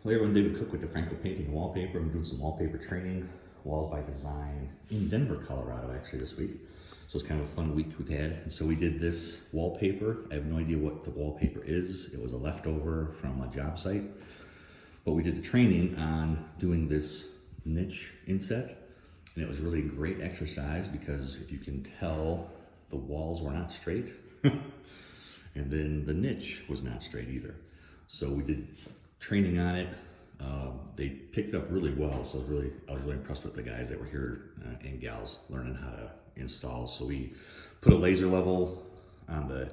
Well, everyone, David Cook with D'Franco Painting Wallpaper. I'm doing some wallpaper training, Walls by Design, in Denver, Colorado, actually, this week. So it's kind of a fun week we've had. And so we did this wallpaper. I have no idea what the wallpaper is. It was a leftover from a job site. But we did the training on doing this niche inset. And it was really a great exercise because if you can tell, the walls were not straight. And then the niche was not straight either. So we did training on it. They picked up really well. So I was really impressed with the guys that were here and gals learning how to install. So we put a laser level on the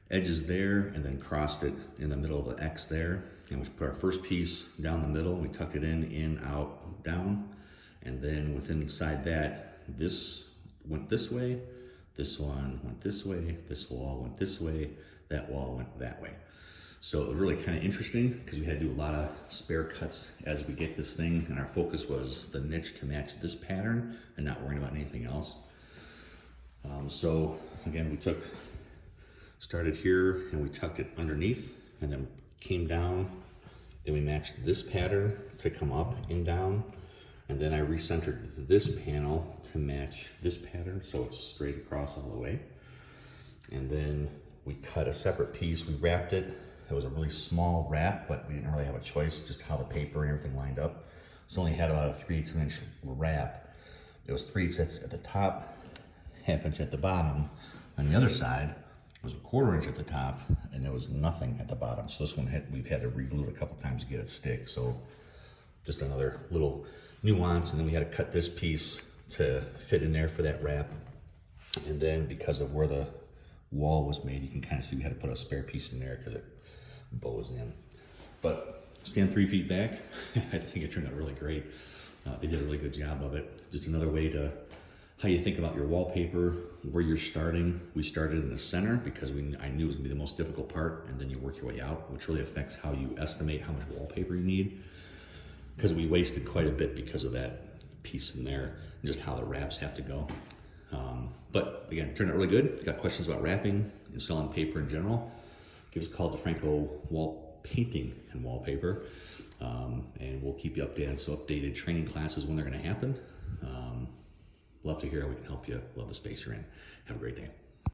edges there and then crossed it in the middle of the X there. And we put our first piece down the middle. We tucked it in, out, down. And then within inside that, this went this way. This one went this way. This wall went this way. That wall went that way. So it was really kind of interesting because we had to do a lot of spare cuts as we get this thing, and our focus was the niche to match this pattern and not worrying about anything else. So again, we started here and we tucked it underneath and then came down. Then we matched this pattern to come up and down. And then I recentered this panel to match this pattern so it's straight across all the way. And then we cut a separate piece, we wrapped it. It was a really small wrap, but we didn't really have a choice, just how the paper and everything lined up. So only had about a 3/8 inch wrap. It was 3/8 at the top, 1/2 inch at the bottom. On the other side, it was a 1/4 inch at the top, and there was nothing at the bottom. So this one we've had to re-glue it a couple times to get it stick. So just another little nuance. And then we had to cut this piece to fit in there for that wrap. And then because of where the wall was made, you can kind of see we had to put a spare piece in there because it bows in. But stand 3 feet back. I think it turned out really great. They did a really good job of it. Just another way to how you think about your wallpaper, where you're starting. We started in the center because I knew it was gonna be the most difficult part, and then you work your way out, which really affects how you estimate how much wallpaper you need. Because we wasted quite a bit because of that piece in there, and just how the wraps have to go. But again, it turned out really good. If you got questions about wrapping, installing paper in general, give us a call, D'Franco Painting and Wallpaper, and we'll keep you updated. So updated training classes when they're going to happen. Love to hear how we can help you. Love the space you're in. Have a great day.